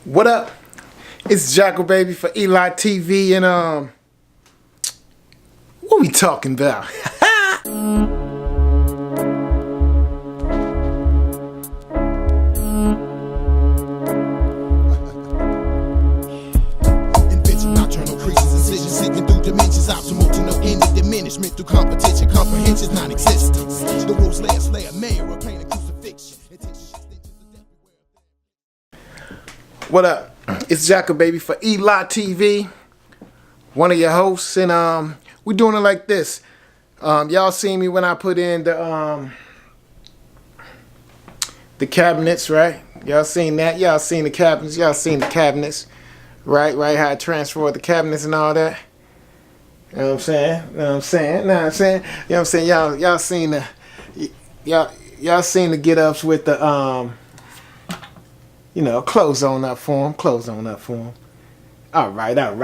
What up? It's Jackal baby for ELAtv, and what we talking about? Invention, nocturnal creases, incision, seeking through dimensions, optimal to no end of diminishment through competition, comprehension, non-existence. The rules last layer, mayor, or plain crucifixion. What up? It's Jackal baby for ELAtv, one of your hosts, and we're doing it like this. Y'all seen me when I put in the cabinets, right? Y'all seen that? Y'all seen the cabinets? Y'all seen the cabinets, right? Right? How I transferred the cabinets and all that. You know what I'm saying? You know what I'm saying? You know what I'm saying? You know what I'm saying? Y'all seen the y'all seen the get ups with the you know, clothes on up for them. Clothes on up for them. All right. Okay,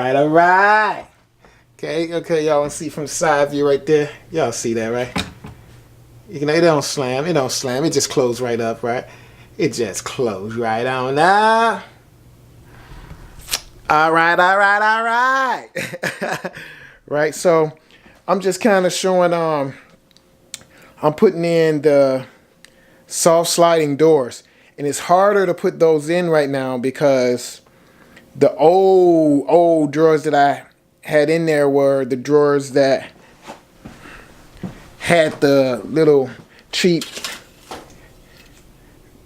y'all want to see from the side view right there? Y'all see that, right? You know, it don't slam. It just close right up, right? It just close right on up. All right. Right, so I'm just kind of showing, I'm putting in the soft sliding doors. And it's harder to put those in right now because the old drawers that I had in there were the drawers that had the little cheap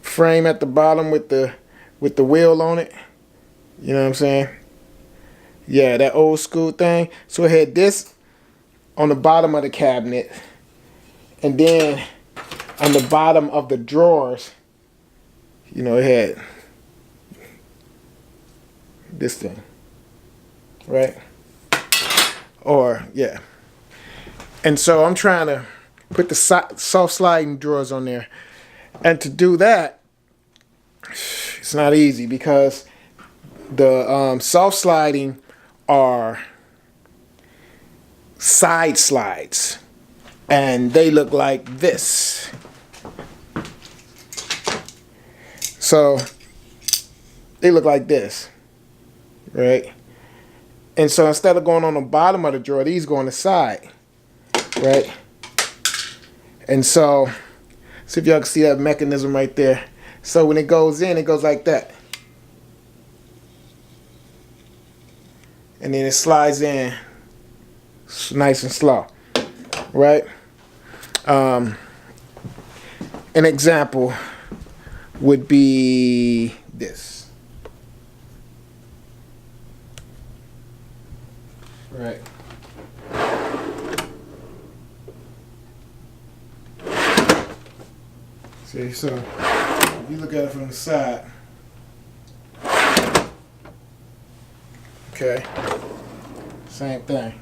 frame at the bottom with the wheel on it. You know what I'm saying? Yeah, that old school thing. So it had this on the bottom of the cabinet, and then on the bottom of the drawers, you know, it had this thing, right? Or, yeah. And so I'm trying to put the soft sliding drawers on there. And to do that, it's not easy because the soft sliding are side slides. And they look like this. So they look like this, right? And so instead of going on the bottom of the drawer, these go on the side, right? And so, see if y'all can see that mechanism right there. So when it goes in, it goes like that. And then it slides in nice and slow, right? An example would be this. Right. See, so if you look at it from the side, okay, same thing.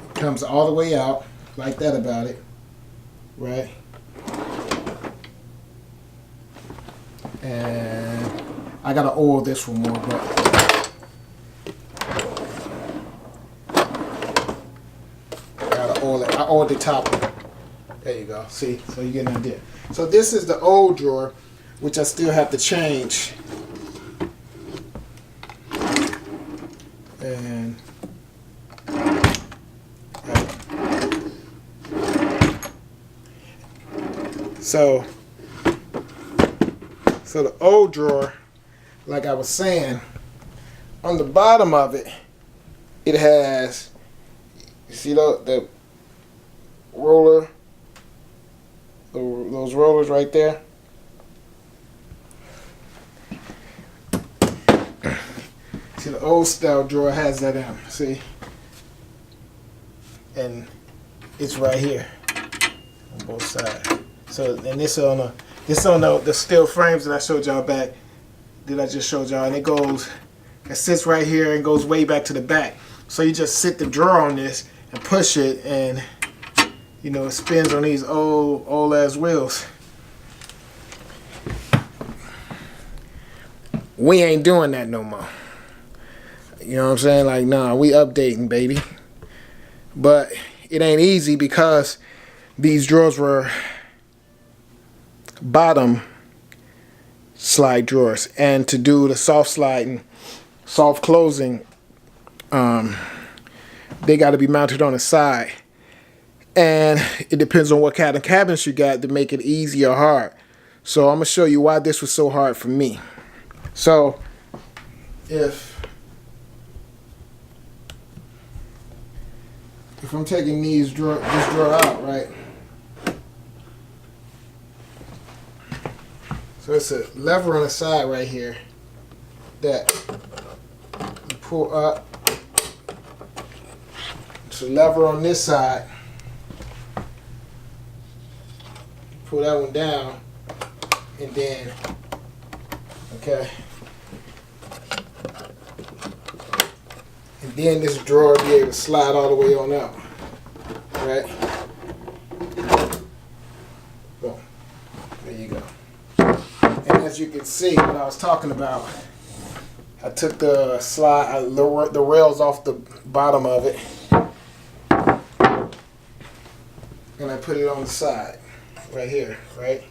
It comes all the way out. Like that about it, right? And I gotta oil this one more, but I gotta oil it. I oiled the top one. There you go. See, so you get an idea. So this is the old drawer, which I still have to change. And So the old drawer, like I was saying, on the bottom of it, it has, you see the roller, those rollers right there? See, the old style drawer has that in, see? And it's right here on both sides. So, and this on the steel frames that I showed y'all back, that I just showed y'all, and it sits right here and goes way back to the back. So you just sit the drawer on this and push it, and you know, it spins on these old ass wheels. We ain't doing that no more. You know what I'm saying? Like, nah, we updating, baby. But it ain't easy because these drawers were bottom slide drawers. And to do the soft sliding, soft closing, they got to be mounted on the side. And it depends on what kind of cabinets you got to make it easy or hard. So I'm going to show you why this was so hard for me. So if I'm taking this drawer out, right? So it's a lever on the side right here that you pull up. It's a lever on this side. Pull that one down, and then, okay. And then this drawer will be able to slide all the way on out, right? Boom. There you go. And as you can see, what I was talking about, I took the the rails off the bottom of it, and I put it on the side, right here, right?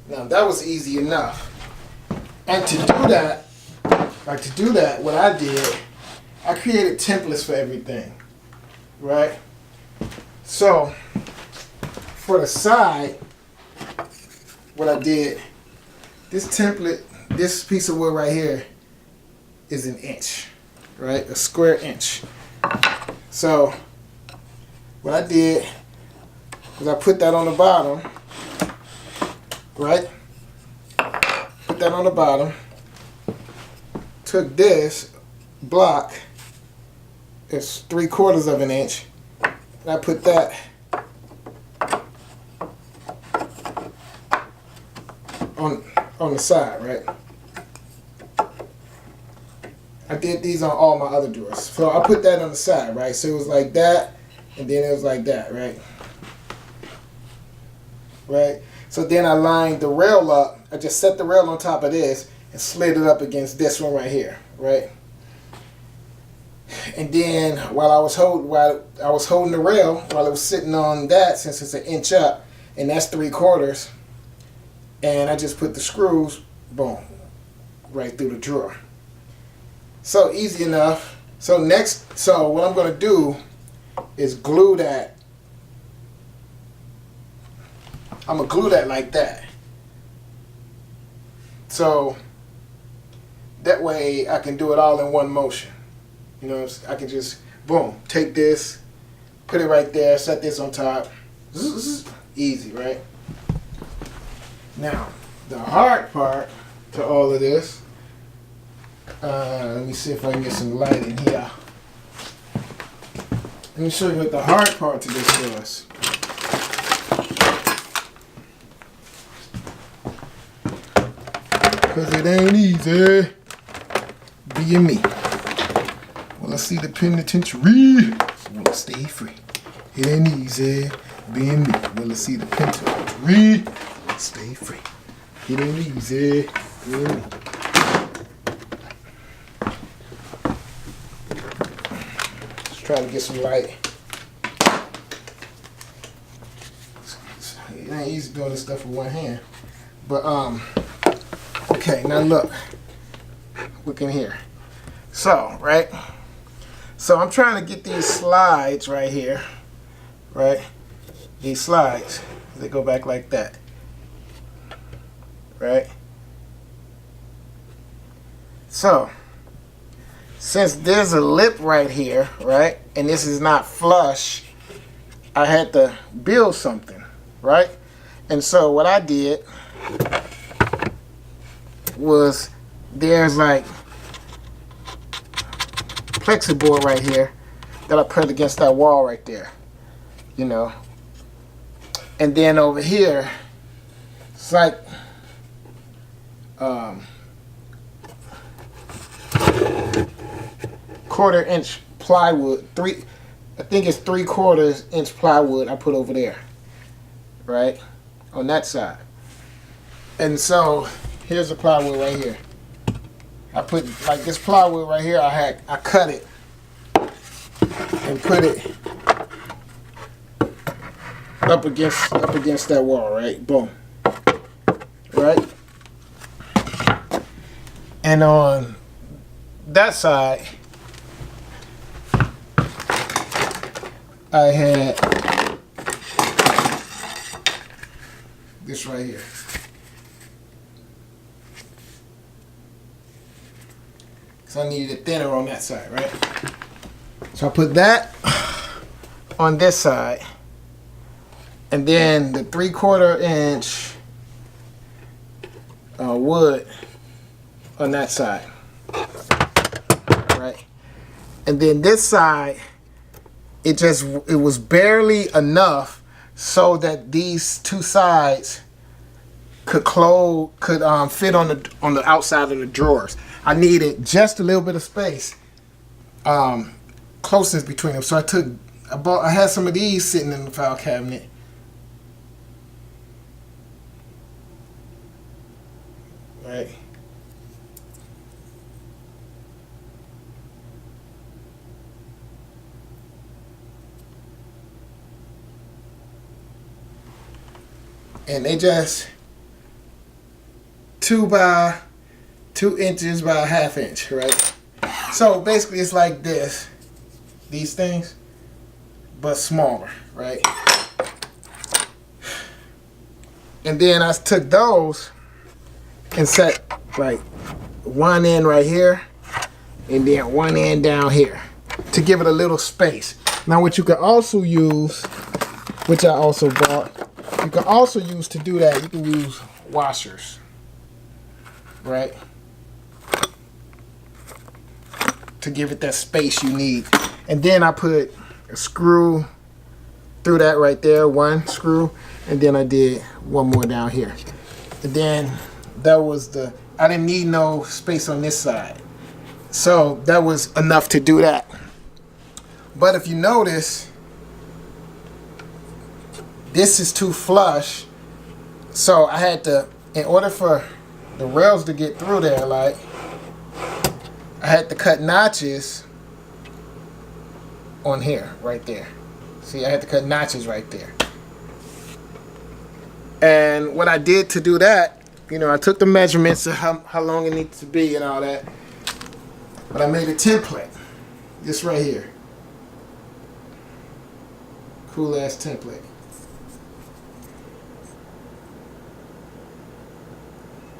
Now that was easy enough. And to do that, what I did, I created templates for everything, right? So for the side, what I did, this template, this piece of wood right here is an inch, right? A square inch. So what I did was I put that on the bottom, right? Put that on the bottom. Took this block, it's 3/4 of an inch, and I put that on the side, right? I did these on all my other drawers. So I put that on the side, right? So it was like that, and then it was like that, right? Right? So then I lined the rail up. I just set the rail on top of this and slid it up against this one right here, right? And then while I was holding the rail, while it was sitting on that, since it's an inch up, and that's 3/4, and I just put the screws, boom, right through the drawer. So easy enough. So what I'm gonna do is glue that. I'm gonna glue that like that. So that way I can do it all in one motion. You know, I can just, boom, take this, put it right there, set this on top. Easy, right? Now, the hard part to all of this, let me see if I can get some light in here. Let me show you what the hard part to this was. Because it ain't easy being me. Well, I see the penitentiary. Well, I stay free. It ain't easy being me. Well, I see the penitentiary. Stay free. It ain't easy being me. Let's try to get some light. It ain't easy doing this stuff with one hand. But, okay, now look. Look in here. So, right? So I'm trying to get these slides right here, right? These slides, they go back like that, right? So, since there's a lip right here, right? And this is not flush, I had to build something, right? And so what I did was there's like plexiboard right here that I put against that wall right there, you know. And then over here, it's like 1/4 inch plywood. I think it's 3/4 inch plywood I put over there, right, on that side. And so here's the plywood right here. I put like this plywood right here. I cut it and put it up against that wall, right? Boom. right? And on that side, I had this right here. So I needed it thinner on that side, right? So I put that on this side. And then the 3/4 inch wood on that side, right? And then this side, it was barely enough so that these two sides could fit on the outside of the drawers. I needed just a little bit of space, closeness between them. So I had some of these sitting in the file cabinet. Right. And they just 2 by 2 inches by 1/2 inch, right? So basically it's like this, these things, but smaller, right? And then I took those and set like one end right here and then one end down here to give it a little space. Now what you can also use, which I also bought, you can also use to do that, you can use washers, right? To give it that space you need. And then I put a screw through that right there, one screw, and then I did one more down here. And then that was I didn't need no space on this side. So that was enough to do that. But if you notice, this is too flush. So I had to, in order for the rails to get through there, like, I had to cut notches on here, right there. See, I had to cut notches right there. And what I did to do that, you know, I took the measurements of how long it needs to be and all that. But I made a template. This right here. Cool ass template.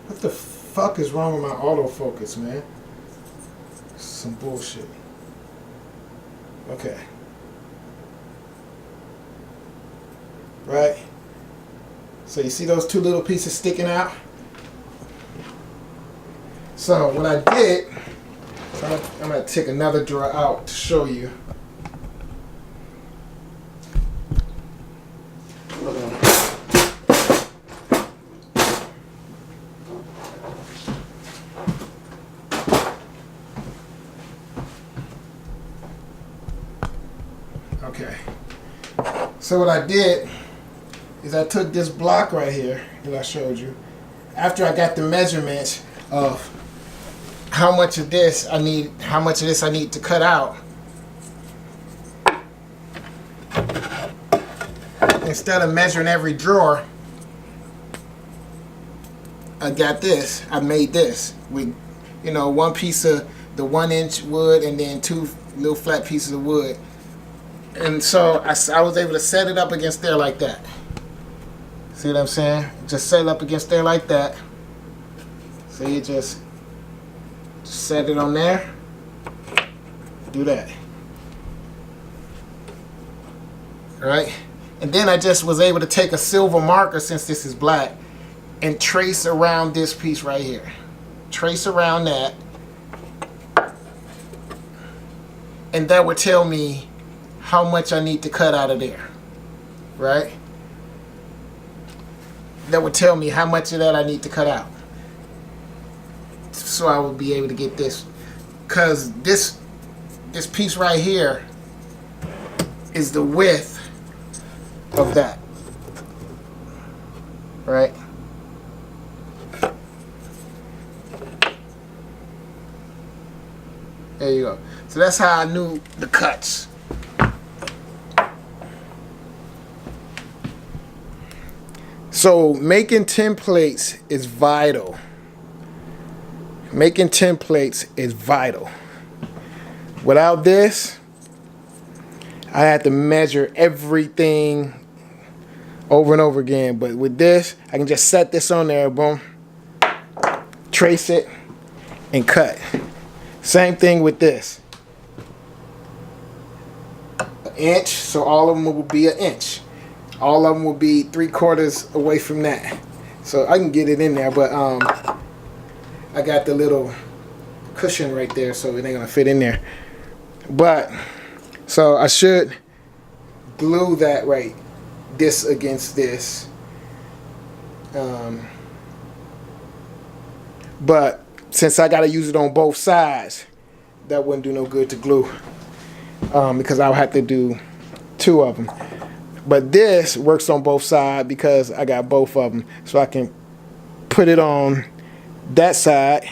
What the fuck is wrong with my autofocus, man? Some bullshit. Okay. Right? So you see those two little pieces sticking out? So what I did, I'm going to take another drawer out to show you. Hold on. Okay. So what I did is I took this block right here that I showed you. After I got the measurements of how much of this I need to cut out. Instead of measuring every drawer, I got this. I made this with, you know, one piece of the 1-inch wood and then 2 little flat pieces of wood. And so I was able to set it up against there like that. See what I'm saying? Just set it up against there like that. So you just set it on there. Do that. Right? And then I just was able to take a silver marker, since this is black, and trace around this piece right here. Trace around that. And that would tell me how much I need to cut out of there. Right? That would tell me how much of that I need to cut out. So I would be able to get this. Because this piece right here is the width of that. Right? There you go. So that's how I knew the cuts. So making templates is vital. Making templates is vital. Without this, I had to measure everything over and over again. But with this, I can just set this on there, boom, trace it, and cut. Same thing with this. An inch, so all of them will be an inch. All of them will be 3/4 away from that. So I can get it in there, but I got the little cushion right there, so it ain't gonna fit in there. But so I should glue that right, this against this. But since I gotta use it on both sides, that wouldn't do no good to glue, because I'll have to do 2 of them. But this works on both sides because I got both of them, so I can put it on that side,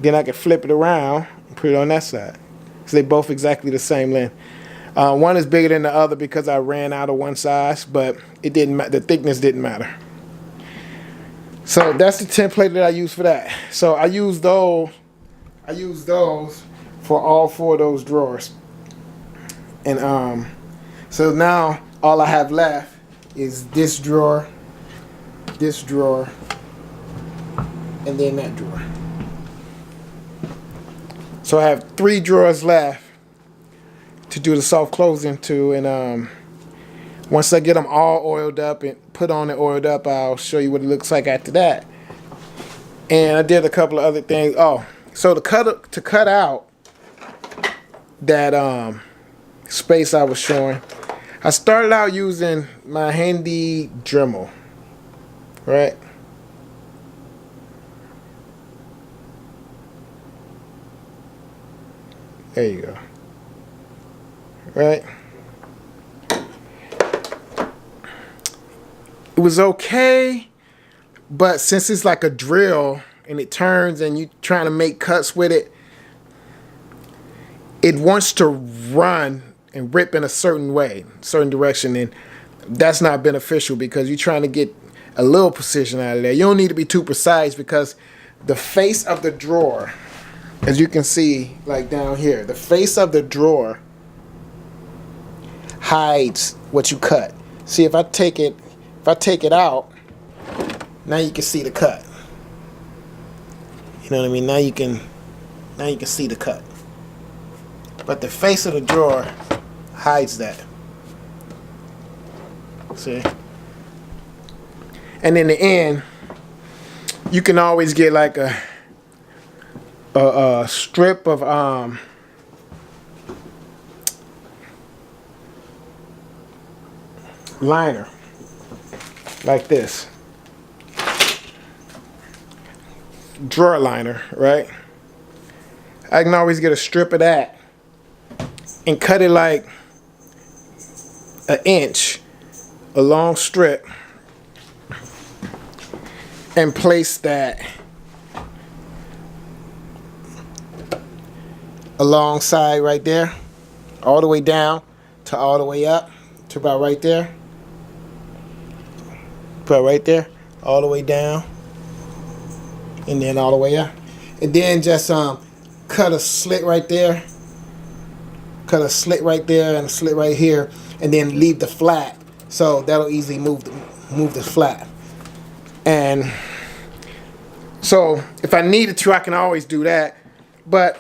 then I can flip it around and put it on that side. So they both exactly the same length. One is bigger than the other because I ran out of one size, but it didn't. The thickness didn't matter. So that's the template that I use for that. So I use those. I use those for all 4 of those drawers. And so now all I have left is this drawer, and then that drawer. So I have 3 drawers left to do the soft closing to, and once I get them all oiled up and put on and oiled up, I'll show you what it looks like after that. And I did a couple of other things. Oh, so to cut out that space I was showing, I started out using my handy Dremel, right? There you go. Right? It was okay, but since it's like a drill and it turns and you trying to make cuts with it, it wants to run and rip in a certain way, certain direction, and that's not beneficial because you're trying to get a little precision out of there. You don't need to be too precise because the face of the drawer, as you can see, like down here, the face of the drawer hides what you cut. See, if I take it out, now you can see the cut. You know what I mean? Now you can see the cut. But the face of the drawer hides that. See? And in the end, you can always get like a strip of liner like this. Drawer liner, right? I can always get a strip of that and cut it like an inch, a long strip, and place that alongside right there, all the way down to all the way up to about right there. Put right there, all the way down, and then all the way up, and then just cut a slit right there, cut a slit right there, and a slit right here, and then leave the flat, so that'll easily move the flat. And so if I needed to, I can always do that, but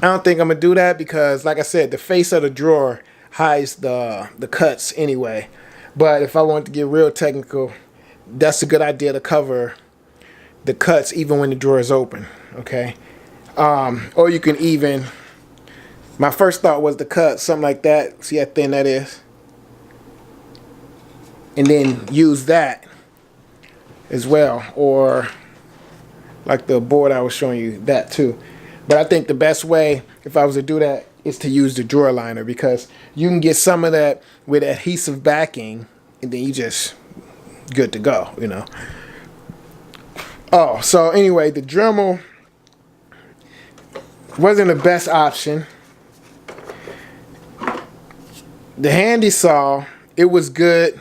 I don't think I'm gonna do that because, like I said, the face of the drawer hides the cuts anyway. But if I want to get real technical, that's a good idea to cover the cuts even when the drawer is open, okay? Or you can even, my first thought was to cut something like that. See how thin that is? And then use that as well. Or like the board I was showing you, that too. But I think the best way, if I was to do that, is to use the drawer liner because you can get some of that with adhesive backing and then you just good to go, you know. Oh, so anyway, the Dremel wasn't the best option. The handy saw, it was good,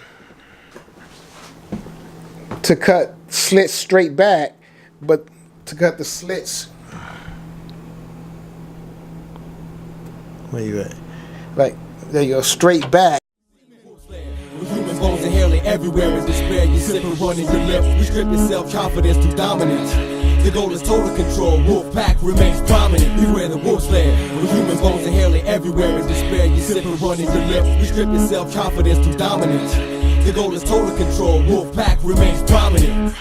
to cut slits straight back, but to cut the slits. Where you at? Like, there you go, straight back. With human bones and hair lay everywhere in despair, you sip and run in your lip. You strip your self-confidence through dominance. The goal is total control, wolf pack remains prominent. Beware the wolf's lair. With human bones and hair lay everywhere in despair, you sip and run in your lip. You strip your self-confidence through dominance. The goal is total control, wolf pack remains prominent.